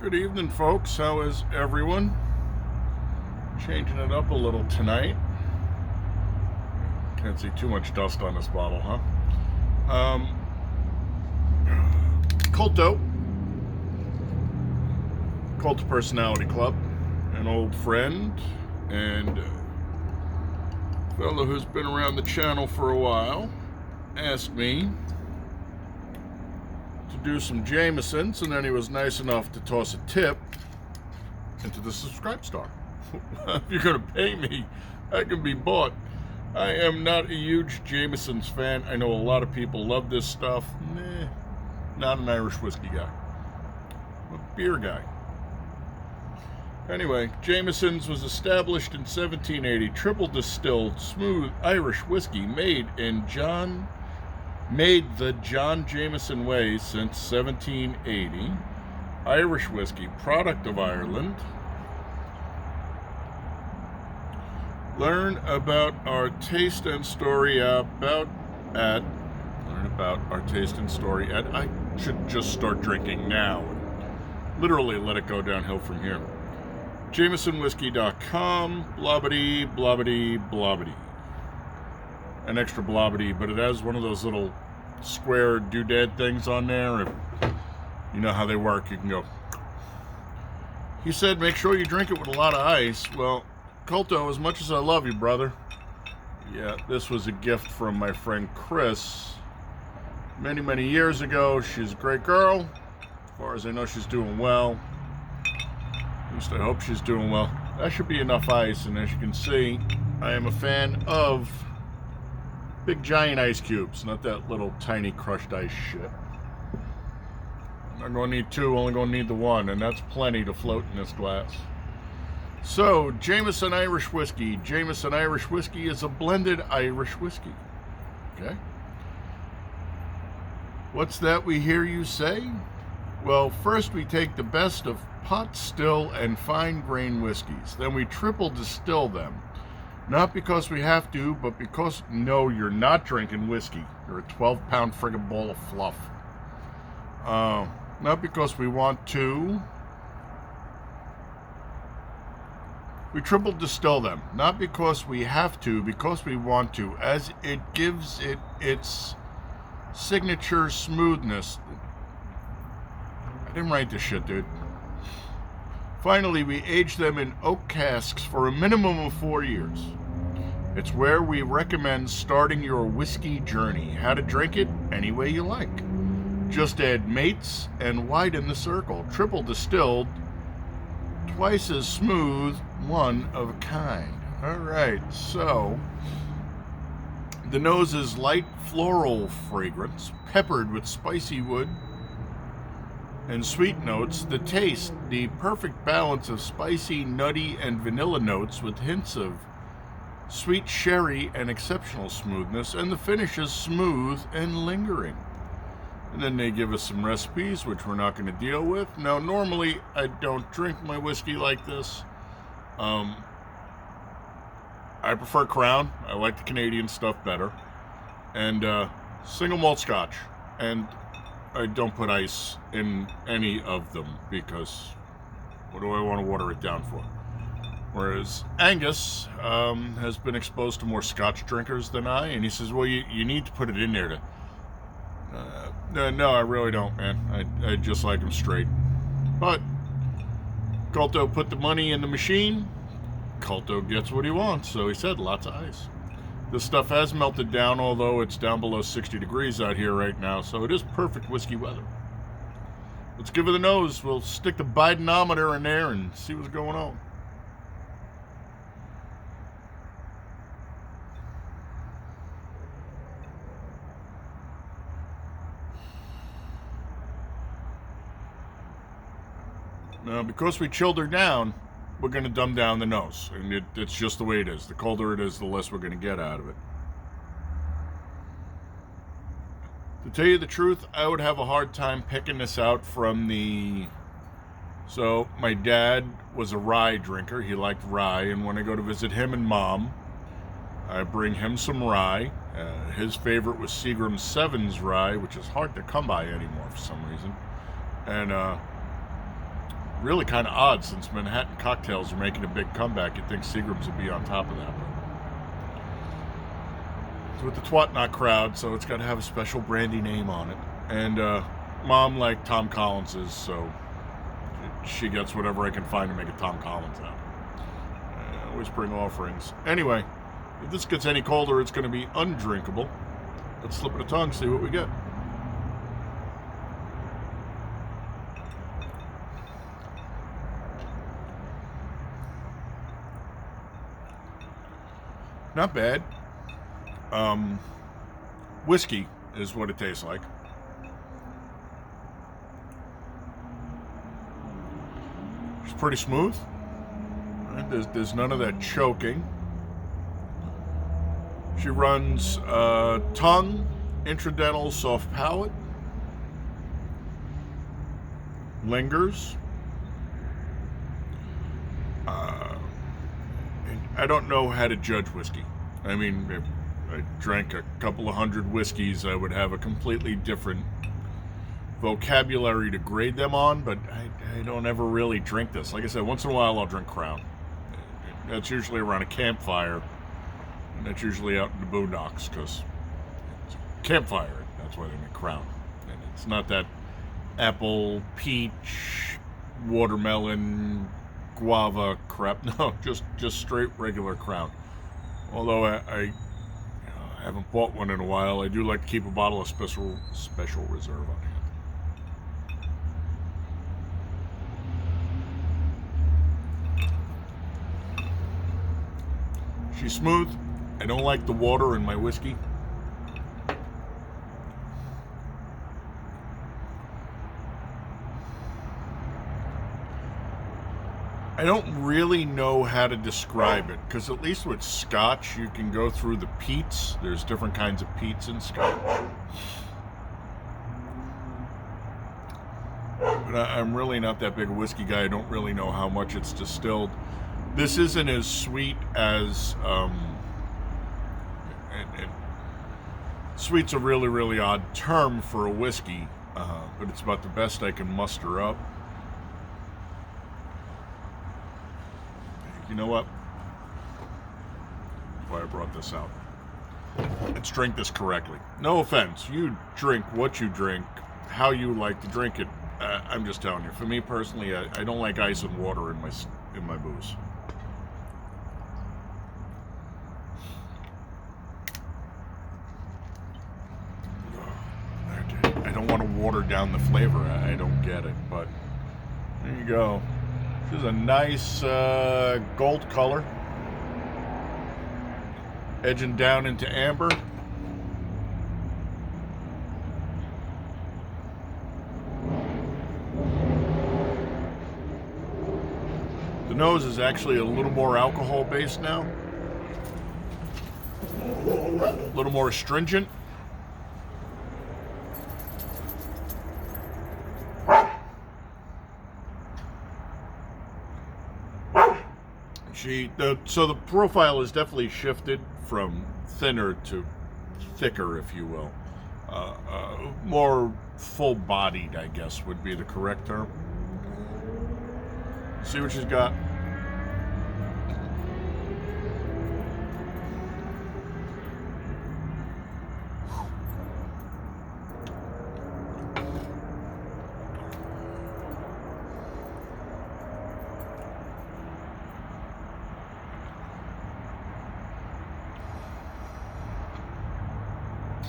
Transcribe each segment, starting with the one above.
Good evening, folks. How is everyone? Changing it up a little tonight. Can't see too much dust on this bottle, huh? Culto Personality Club, an old friend and fellow who's been around the channel for a while, asked me to do some Jamesons, and then he was nice enough to toss a tip into the subscribe star. If you're going to pay me, I can be bought. I am not a huge Jameson's fan. I know a lot of people love this stuff. Not an Irish whiskey guy. I'm a beer guy. Anyway, Jameson's was established in 1780. Triple distilled, smooth Irish whiskey made the John Jameson way since 1780. Irish whiskey, product of Ireland. Learn about our taste and story I should just start drinking now. Literally let it go downhill from here. JamesonWhiskey.com, blobbity, blobbity, blobbity. An extra blobbity, but it has one of those little square doodad things on there. If you know how they work, you can go. He said, make sure you drink it with a lot of ice. Well, Culto, as much as I love you, brother. Yeah, this was a gift from my friend Chris many, many years ago. She's a great girl. As far as I know, she's doing well. At least I hope she's doing well. That should be enough ice, and as you can see, I am a fan of big giant ice cubes, not that little tiny crushed ice shit. I'm not going to need two, only going to need the one, and that's plenty to float in this glass. So, Jameson Irish Whiskey. Jameson Irish Whiskey is a blended Irish whiskey. Okay? What's that we hear you say? Well, first we take the best of pot, still, and fine grain whiskeys. Then we triple distill them. Not because we have to, but because, no, you're not drinking whiskey. You're a 12-pound friggin' ball of fluff. Not because we want to. We triple distill them. Not because we have to, because we want to, as it gives it its signature smoothness. I didn't write this shit, dude. Finally, we age them in oak casks for a minimum of 4 years. It's where we recommend starting your whiskey journey. How to drink it? Any way you like. Just add mates and widen the circle. Triple distilled, twice as smooth, one of a kind. Alright, so the nose is light floral fragrance, peppered with spicy wood and sweet notes. The taste, the perfect balance of spicy, nutty, and vanilla notes with hints of sweet sherry and exceptional smoothness, and the finish is smooth and lingering. And then they give us some recipes, which we're not going to deal with. Now, normally, I don't drink my whiskey like this. I prefer Crown. I like the Canadian stuff better. And single malt scotch. And I don't put ice in any of them because what do I want to water it down for? Whereas Angus has been exposed to more scotch drinkers than I, and he says, well, you need to put it in there to... no, I really don't, man. I just like them straight. But Culto put the money in the machine. Culto gets what he wants, so he said lots of ice. This stuff has melted down, although it's down below 60 degrees out here right now, so it is perfect whiskey weather. Let's give it the nose. We'll stick the Bidenometer in there and see what's going on. Now, because we chilled her down, we're going to dumb down the nose. And it's just the way it is. The colder it is, the less we're going to get out of it. To tell you the truth, I would have a hard time picking this out from the... So, my dad was a rye drinker. He liked rye. And when I go to visit him and Mom, I bring him some rye. His favorite was Seagram's Sevens rye, which is hard to come by anymore for some reason. And really kind of odd since Manhattan cocktails are making a big comeback. You'd think Seagram's would be on top of that. But it's with the Twat Not crowd, so it's got to have a special brandy name on it. And Mom liked Tom Collins's, so she gets whatever I can find to make a Tom Collins out. I always bring offerings. Anyway, if this gets any colder, it's going to be undrinkable. Let's slip it a tongue, see what we get. Not bad. Whiskey is what it tastes like. It's pretty smooth. Right? There's none of that choking. She runs tongue, intradental, soft palate. Lingers. I don't know how to judge whiskey. I mean, if I drank a couple of hundred whiskeys, I would have a completely different vocabulary to grade them on, but I don't ever really drink this. Like I said, once in a while I'll drink Crown. That's usually around a campfire, and that's usually out in the boondocks, because it's a campfire. That's why they make Crown. And it's not that apple, peach, watermelon, guava crap. No, just straight regular Crown. Although I haven't bought one in a while, I do like to keep a bottle of special reserve on hand. She's smooth. I don't like the water in my whiskey. I don't really know how to describe it, because at least with Scotch, you can go through the peats. There's different kinds of peats in Scotch. But I'm really not that big a whiskey guy. I don't really know how much it's distilled. This isn't as sweet as... sweet's a really, really odd term for a whiskey, but it's about the best I can muster up. You know what? That's why I brought this out. Let's drink this correctly. No offense. You drink what you drink, how you like to drink it. I'm just telling you. For me personally, I don't like ice and water in my booze. I don't want to water down the flavor. I don't get it, but there you go. This is a nice gold color, edging down into amber. The nose is actually a little more alcohol based now, a little more astringent. So the profile is definitely shifted from thinner to thicker, if you will. More full-bodied, I guess, would be the correct term. See what she's got.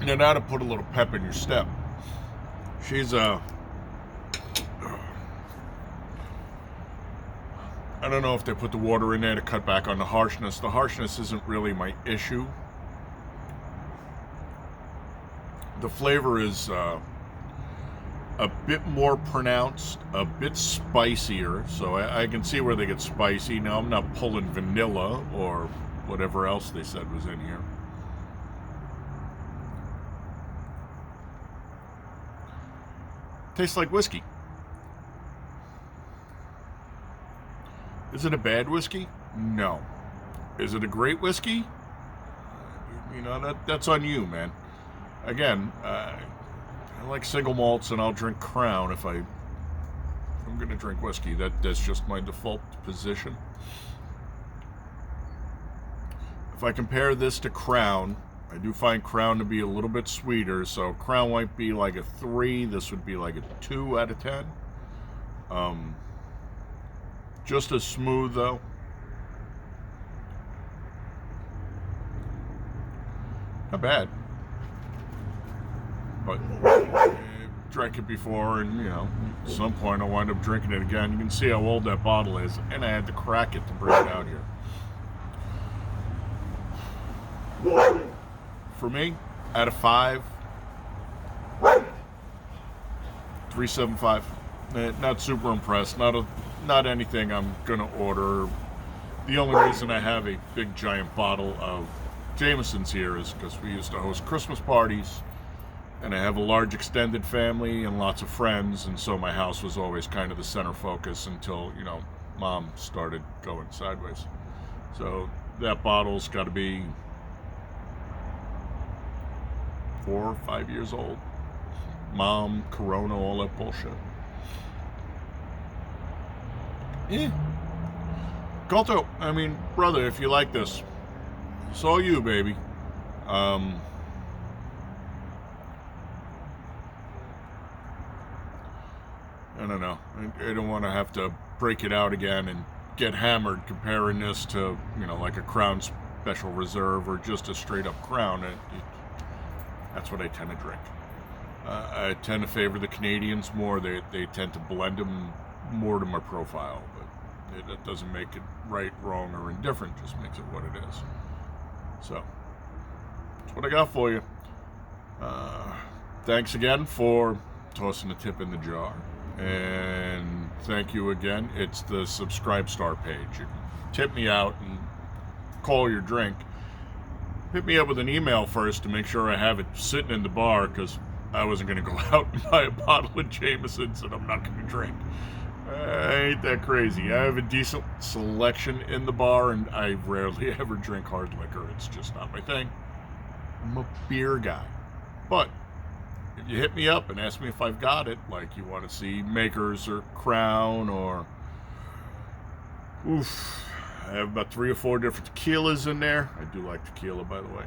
You know, to put a little pep in your step. She's I don't know if they put the water in there to cut back on the harshness. The harshness isn't really my issue. The flavor is a bit more pronounced, a bit spicier, so I can see where they get spicy. Now, I'm not pulling vanilla or whatever else they said was in here. Tastes like whiskey. Is it a bad whiskey? No. Is it a great whiskey? You know, that's on you, man. Again, I like single malts, and I'll drink Crown if I'm I'm going to drink whiskey. That's just my default position. If I compare this to Crown, I do find Crown to be a little bit sweeter. So Crown might be like a 3. This would be like a 2 out of 10. Just as smooth though. Not bad. But I drank it before, and you know, at some point I'll wind up drinking it again. You can see how old that bottle is, and I had to crack it to bring it out here. For me, out of 5, 3.75. Not super impressed. Not anything I'm gonna order. The only reason I have a big giant bottle of Jameson's here is because we used to host Christmas parties, and I have a large extended family and lots of friends, and so my house was always kind of the center focus until, you know, Mom started going sideways. So that bottle's got to be 4 or 5 years old. Mom, Corona, all that bullshit. Yeah. Culto, I mean, brother, if you like this, it's all you, baby. I don't know. I don't want to have to break it out again and get hammered comparing this to, you know, like a Crown Special Reserve or just a straight up Crown. That's what I tend to drink. I tend to favor the Canadians more. They tend to blend them more to my profile, but it doesn't make it right, wrong, or indifferent. Just makes it what it is. So that's what I got for you. Thanks again for tossing a tip in the jar, and thank you again. It's the Subscribe Star page. You can tip me out and call your drink. Hit me up with an email first to make sure I have it sitting in the bar, because I wasn't going to go out and buy a bottle of Jameson's that I'm not going to drink. Ain't that crazy. I have a decent selection in the bar, and I rarely ever drink hard liquor. It's just not my thing. I'm a beer guy. But if you hit me up and ask me if I've got it, like you want to see Makers or Crown or... I have about 3 or 4 different tequilas in there. I do like tequila, by the way.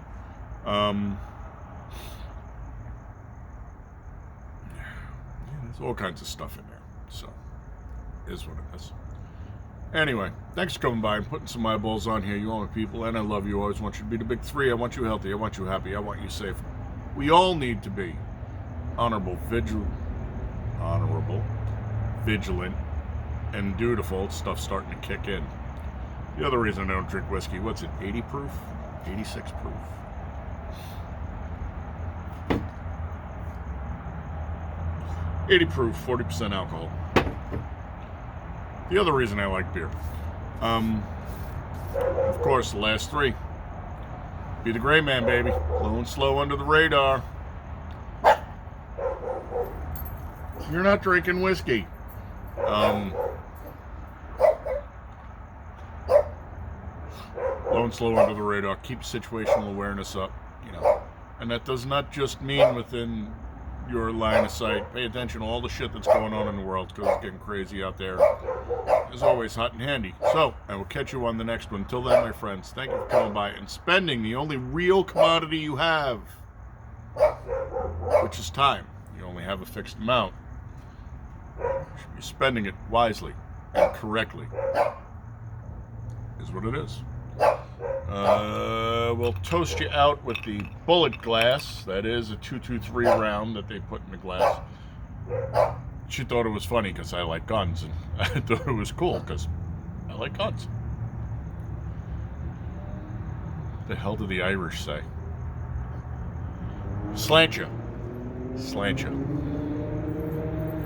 There's all kinds of stuff in there. So, it is what it is. Anyway, thanks for coming by and putting some eyeballs on here, you all my people. And I love you. I always want you to be the big 3. I want you healthy. I want you happy. I want you safe. We all need to be honorable, vigilant, and dutiful. Stuff's starting to kick in. The other reason I don't drink whiskey, what's it, 80 proof? 86 proof. proof, 40% alcohol. The other reason I like beer. Of course, the last 3. Be the gray man, baby. Low and slow under the radar. You're not drinking whiskey. Low and slow under the radar. Keep situational awareness up, you know. And that does not just mean within your line of sight. Pay attention to all the shit that's going on in the world, because it's getting crazy out there. As always, hot and handy. So, I will catch you on the next one. Until then, my friends, thank you for coming by and spending the only real commodity you have, which is time. You only have a fixed amount. You should be spending it wisely and correctly. Is what it is. We'll toast you out with the bullet glass. That is a 223 round that they put in the glass. She thought it was funny because I like guns, and I thought it was cool because I like guns. What the hell do the Irish say? Slainte. Slainte.